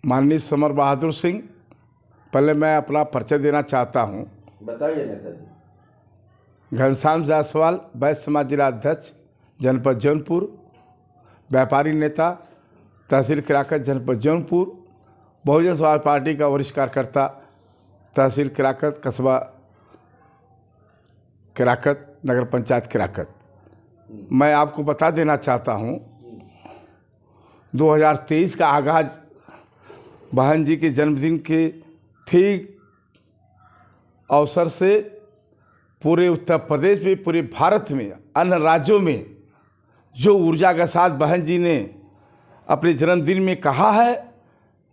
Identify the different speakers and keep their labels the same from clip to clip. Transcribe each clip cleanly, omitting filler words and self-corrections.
Speaker 1: माननीय समर बहादुर सिंह, पहले मैं अपना परिचय देना चाहता हूँ।
Speaker 2: बताइए नेता जी।
Speaker 1: घनश्याम जायसवाल, वैश्य समाज जिला अध्यक्ष, जनपद जौनपुर, व्यापारी नेता, तहसील किराकत, जनपद जौनपुर, बहुजन समाज पार्टी का वरिष्ठ कार्यकर्ता, तहसील किराकत, कस्बा किराकत, नगर पंचायत किराकत। मैं आपको बता देना चाहता हूँ 2023 का आगाज़ बहन जी के जन्मदिन के ठीक अवसर से पूरे उत्तर प्रदेश में, पूरे भारत में, अन्य राज्यों में जो ऊर्जा के साथ बहन जी ने अपने जन्मदिन में कहा है,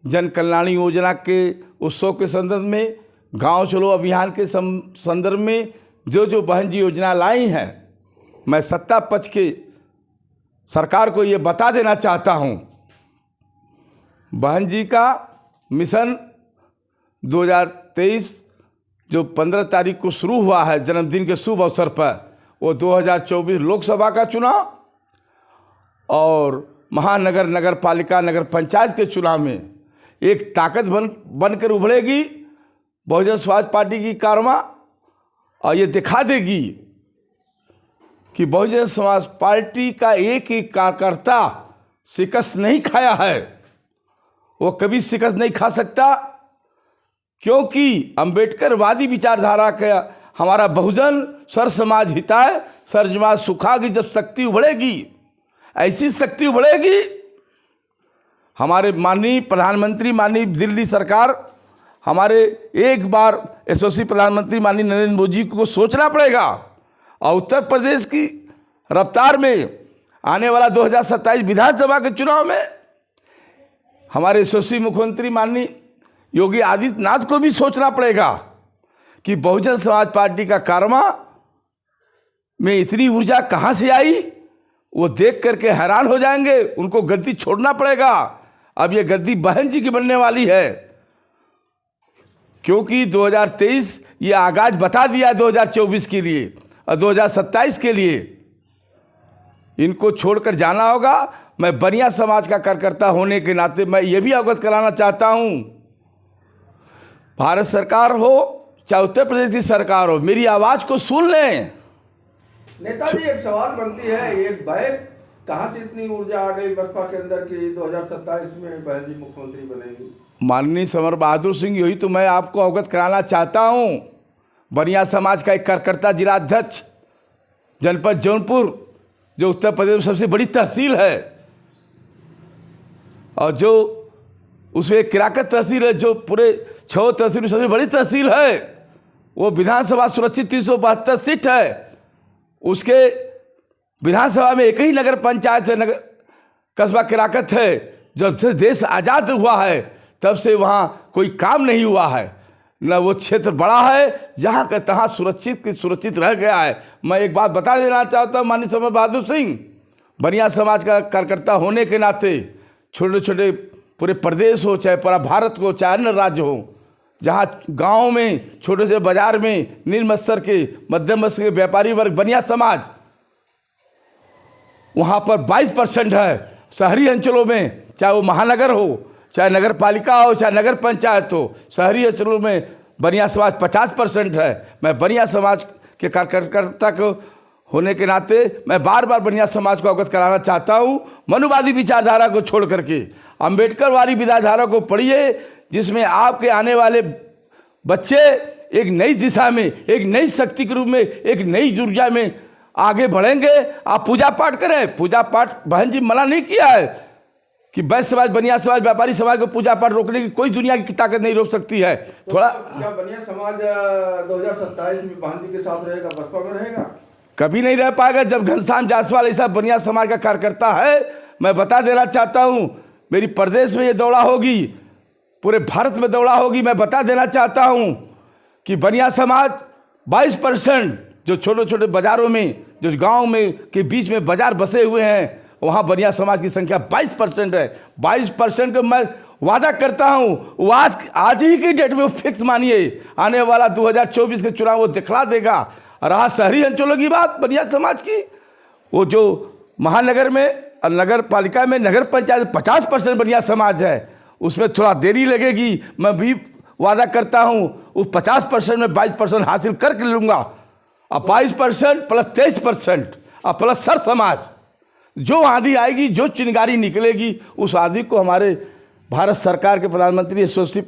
Speaker 1: जन कल्याण योजना के उत्सव के संदर्भ में, गांव चलो अभियान के संदर्भ में जो बहन जी योजना लाई हैं, मैं सत्ता पक्ष के सरकार को ये बता देना चाहता हूँ। बहन जी का मिशन 2023 जो 15 तारीख को शुरू हुआ है जन्मदिन के शुभ अवसर पर, वो 2024 लोकसभा का चुनाव और महानगर, नगर पालिका, नगर पंचायत के चुनाव में एक ताकत बनकर उभरेगी बहुजन समाज पार्टी की कारवा, और ये दिखा देगी कि बहुजन समाज पार्टी का एक एक कार्यकर्ता शिकस्त नहीं खाया है, वो कभी शिकस्त नहीं खा सकता, क्योंकि अंबेडकरवादी विचारधारा का हमारा बहुजन सर समाज हिताय, सर समाज सुखागी। जब शक्ति उभरेगी, ऐसी शक्ति उभरेगी, हमारे माननीय प्रधानमंत्री, माननीय दिल्ली सरकार, हमारे एक बार यशस्वी प्रधानमंत्री माननीय नरेंद्र मोदी को सोचना पड़ेगा, और उत्तर प्रदेश की रफ्तार में आने वाला 2027 विधानसभा के चुनाव में हमारे यशस्वी मुख्यमंत्री माननीय योगी आदित्यनाथ को भी सोचना पड़ेगा कि बहुजन समाज पार्टी का कारवा में इतनी ऊर्जा कहाँ से आई। वो देख करके हैरान हो जाएंगे, उनको गद्दी छोड़ना पड़ेगा। अब ये गद्दी बहन जी की बनने वाली है, क्योंकि 2023 ये आगाज बता दिया 2024 के लिए और 2027 के लिए इनको छोड़कर जाना होगा। मैं बनिया समाज का कार्यकर्ता होने के नाते मैं ये भी अवगत कराना चाहता हूँ, भारत सरकार हो चाहे उत्तर प्रदेश की सरकार हो, मेरी आवाज़ को सुन लें।
Speaker 2: नेताजी, एक सवाल बनती है, एक बहन कहाँ से इतनी ऊर्जा आ गई बसपा के अंदर की 2027 में बहन जी मुख्यमंत्री बनेगी?
Speaker 1: माननीय समर बहादुर सिंह, यही तो मैं आपको अवगत कराना चाहता हूँ। बनिया समाज का एक कार्यकर्ता, जिला अध्यक्ष, जनपद जौनपुर, जो उत्तर प्रदेश में सबसे बड़ी तहसील है, और जो उसमें किराकत तहसील है, जो पूरे 6 तहसील में सबसे बड़ी तहसील है, वो विधानसभा सुरक्षित 372 सीट है। उसके विधानसभा में एक ही नगर पंचायत है, नगर कस्बा किराकत है। जब से देश आज़ाद हुआ है तब से वहाँ कोई काम नहीं हुआ है, न वो क्षेत्र बड़ा है, जहाँ का तहाँ सुरक्षित रह गया है। मैं एक बात बता देना चाहता हूँ माननीय समर बहादुर सिंह, बनिया समाज का कार्यकर्ता होने के नाते, छोटे छोटे पूरे प्रदेश हो, चाहे पूरा भारत हो, चाहे अन्य राज्य हो, जहाँ गाँव में, छोटे से बाजार में, निम्न स्तर के, मध्यम स्तर के व्यापारी वर्ग, बनिया समाज, वहाँ पर 22% है। शहरी अंचलों में, चाहे वो महानगर हो, चाहे नगर पालिका हो, चाहे नगर पंचायत हो, शहरी अंचलों में बनिया समाज 50% है। मैं बनिया समाज के कार्यकर्ता को होने के नाते मैं बार बार बनिया समाज को अवगत कराना चाहता हूँ। मनुवादी विचारधारा को छोड़ करके अंबेडकरवादी विचारधारा को पढ़िए, जिसमें आपके आने वाले बच्चे एक नई दिशा में, एक नई शक्ति के रूप में, एक नई ऊर्जा में आगे बढ़ेंगे। आप पूजा पाठ करें, पूजा पाठ बहन जी मना नहीं किया है कि वैश्य समाज, बनिया समाज, व्यापारी समाज को पूजा पाठ रोकने की कोई दुनिया की ताकत नहीं रोक सकती है।
Speaker 2: तो
Speaker 1: थोड़ा
Speaker 2: क्या बनिया समाज 2027 में बहन जी के साथ रहेगा, बसपा में रहेगा?
Speaker 1: कभी नहीं रह पाएगा। जब घनश्याम जायसवाल ऐसा बनिया समाज का कार्यकर्ता है, मैं बता देना चाहता हूँ, मेरी प्रदेश में ये दौड़ा होगी, पूरे भारत में दौड़ा होगी। मैं बता देना चाहता हूँ कि बनिया समाज 22%, जो छोटे छोटे बाज़ारों में, जो गांव में के बीच में बाज़ार बसे हुए हैं, वहाँ बनिया समाज की संख्या 22% है। 22% को मैं वादा करता हूँ, वो आज ही की डेट में फिक्स मानिए, आने वाला 2024 के चुनाव वो दिखला देगा। रहा शहरी अंचलों की बात बनिया समाज की, वो जो महानगर में और नगर पालिका में, नगर पंचायत 50% बनिया समाज है, उसमें थोड़ा देरी लगेगी, मैं भी वादा करता हूँ उस 50% में 22% हासिल करके लूँगा। अब 22% प्लस 23% और प्लस सर समाज, जो आंधी आएगी, जो चिंगारी निकलेगी, उस आंधी को हमारे भारत सरकार के प्रधानमंत्री यशस्वी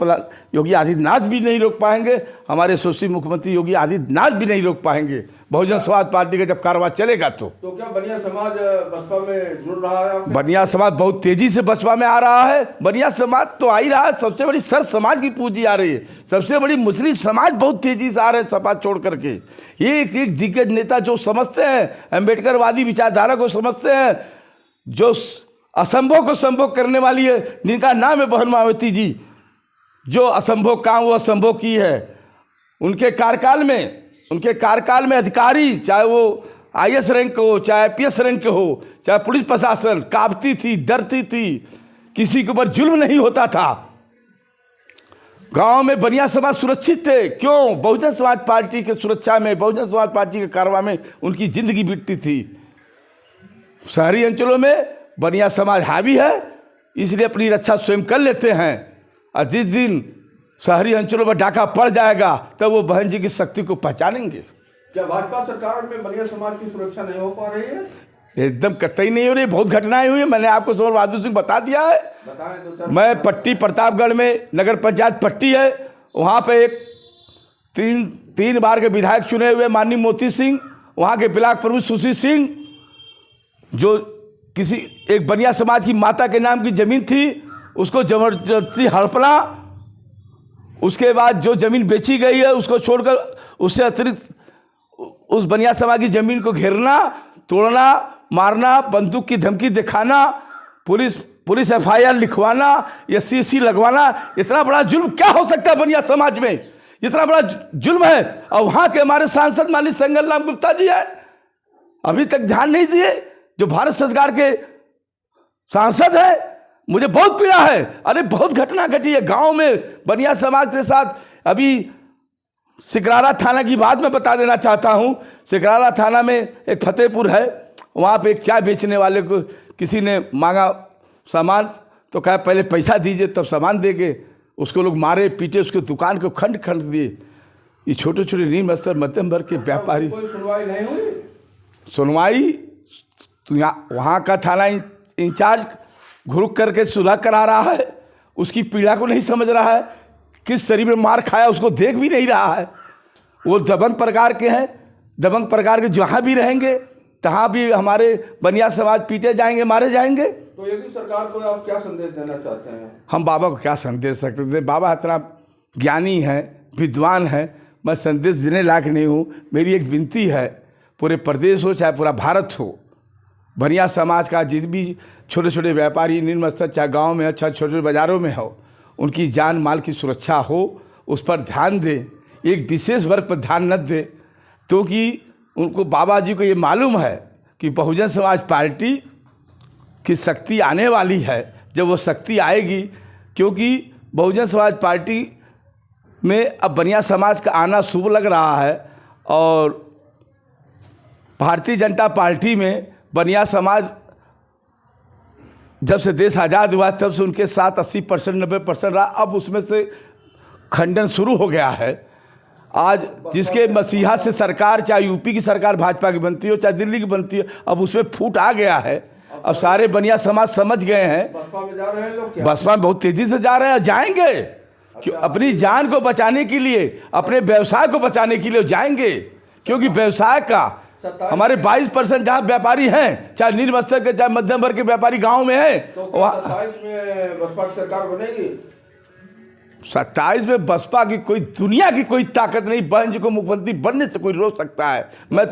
Speaker 1: योगी आदित्यनाथ भी नहीं रोक पाएंगे, हमारे यशस्वी मुख्यमंत्री योगी आदित्यनाथ भी नहीं रोक पाएंगे। बहुजन समाज पार्टी का जब कारवां चलेगा तो
Speaker 2: क्या बनिया समाज बसपा में जुड़ रहा है आपके?
Speaker 1: बनिया समाज बहुत तेजी से बसपा में आ रहा है। बनिया समाज तो आ ही रहा है, सबसे बड़ी सर समाज की पूंजी आ रही है, सबसे बड़ी मुस्लिम समाज बहुत तेजी से आ रहे हैं सपा छोड़ करके। एक एक दिग्गज नेता जो समझते हैं, अम्बेडकरवादी विचारधारा को समझते हैं, जो असंभव को संभव करने वाली है, जिनका नाम है बहन मायावती जी, जो असंभव काम वो असंभव की है। उनके कार्यकाल में अधिकारी, चाहे वो IAS रैंक के हो, चाहे PS रैंक के हो, चाहे पुलिस प्रशासन, कांपती थी, डरती थी, किसी के ऊपर जुल्म नहीं होता था। गांव में बनिया समाज सुरक्षित थे। क्यों? बहुजन समाज पार्टी के सुरक्षा में, बहुजन समाज पार्टी के कारवां में उनकी जिंदगी बीतती थी। शहरी अंचलों में बनिया समाज हावी है, इसलिए अपनी रक्षा स्वयं कर लेते हैं, और जिस दिन शहरी अंचलों में डाका पड़ जाएगा तब वो बहन जी की शक्ति को पहचानेंगे।
Speaker 2: क्या भाजपा सरकार में बनिया समाज की सुरक्षा नहीं हो पा रही है?
Speaker 1: एकदम कतई नहीं हो रही, बहुत घटनाएं हुई है। मैंने आपको समर बहादुर सिंह बता दिया है।
Speaker 2: बताएं
Speaker 1: मैं पट्टी प्रतापगढ़ में नगर पंचायत पट्टी है, वहाँ पे एक तीन बार के विधायक चुने हुए माननीय मोती सिंह, वहाँ के ब्लॉक प्रमुख सुशील सिंह, जो किसी एक बनिया समाज की माता के नाम की जमीन थी उसको जबरदस्ती हड़पना, उसके बाद जो जमीन बेची गई है उसको छोड़कर उससे अतिरिक्त उस बनिया समाज की जमीन को घेरना, तोड़ना, मारना, बंदूक की धमकी दिखाना, पुलिस FIR लिखवाना, SC लगवाना। इतना बड़ा जुल्म क्या हो सकता है बनिया समाज में? इतना बड़ा जुल्म है। और वहाँ के हमारे सांसद माननीय संगल राम गुप्ता जी है, अभी तक ध्यान नहीं दिए, जो भारत सरकार के सांसद है। मुझे बहुत पीड़ा है। अरे बहुत घटना घटी है गांव में बनिया समाज के साथ। अभी सिकराला थाना की बात मैं बता देना चाहता हूं। सिकराला थाना में एक फतेहपुर है, वहां पे एक चाय बेचने वाले को किसी ने मांगा सामान, तो कहा पहले पैसा दीजिए तब सामान देंगे। उसको लोग मारे पीटे, उसके दुकान को खंड खंड दिए। ये छोटे छोटे निम्न स्तर मध्यम वर्ग के व्यापारी,
Speaker 2: कोई सुनवाई नहीं हुई?
Speaker 1: सुनवाई तो वहाँ का थाना इंचार्ज घुरुक करके सुलह करा रहा है, उसकी पीड़ा को नहीं समझ रहा है, किस शरीर में मार खाया उसको देख भी नहीं रहा है। वो दबंग प्रकार के हैं, दबंग प्रकार के जहाँ भी रहेंगे तहाँ भी हमारे बनिया समाज पीटे जाएंगे, मारे जाएंगे।
Speaker 2: तो योगी सरकार को आप क्या संदेश देना चाहते हैं? हम
Speaker 1: बाबा को क्या संदेश सकते थे? बाबा इतना ज्ञानी है, विद्वान है, मैं संदेश देने लायक नहीं हूँ। मेरी एक विनती है, पूरे प्रदेश हो चाहे पूरा भारत हो, बनिया समाज का जिस भी छोटे छोटे व्यापारी निम्न स्तर, चाहे गांव में हो चाहे छोटे छोटे बाज़ारों में हो, उनकी जान माल की सुरक्षा हो, उस पर ध्यान दें। एक विशेष वर्ग पर ध्यान न दें, क्योंकि उनको बाबा जी को ये मालूम है कि बहुजन समाज पार्टी की शक्ति आने वाली है। जब वो शक्ति आएगी, क्योंकि बहुजन समाज पार्टी में अब बनिया समाज का आना शुभ लग रहा है, और भारतीय जनता पार्टी में बनिया समाज जब से देश आज़ाद हुआ तब से उनके साथ 80% 90% रहा। अब उसमें से खंडन शुरू हो गया है। आज जिसके मसीहा से सरकार, चाहे यूपी की सरकार भाजपा की बनती हो चाहे दिल्ली की बनती हो, अब उसमें फूट आ गया है। अब सारे बनिया समाज समझ गए हैं।
Speaker 2: बसपा में जा रहे हैं लोग क्या? बसपा
Speaker 1: में बहुत तेजी से जा रहे हैं, जाएंगे। क्यों? अपनी जान को बचाने के लिए, अपने व्यवसाय को बचाने के लिए जाएंगे। क्योंकि व्यवसाय का हमारे 22% जहाँ व्यापारी हैं, चाहे निम्न स्तर के चाहे मध्यम वर्ग के व्यापारी गांव में हैं,
Speaker 2: तो 27 में बसपा की सरकार बनेगी?
Speaker 1: 27 में बसपा की कोई दुनिया की कोई ताकत नहीं बहन जी को मुख्यमंत्री बनने से कोई रोक सकता है। मैं तो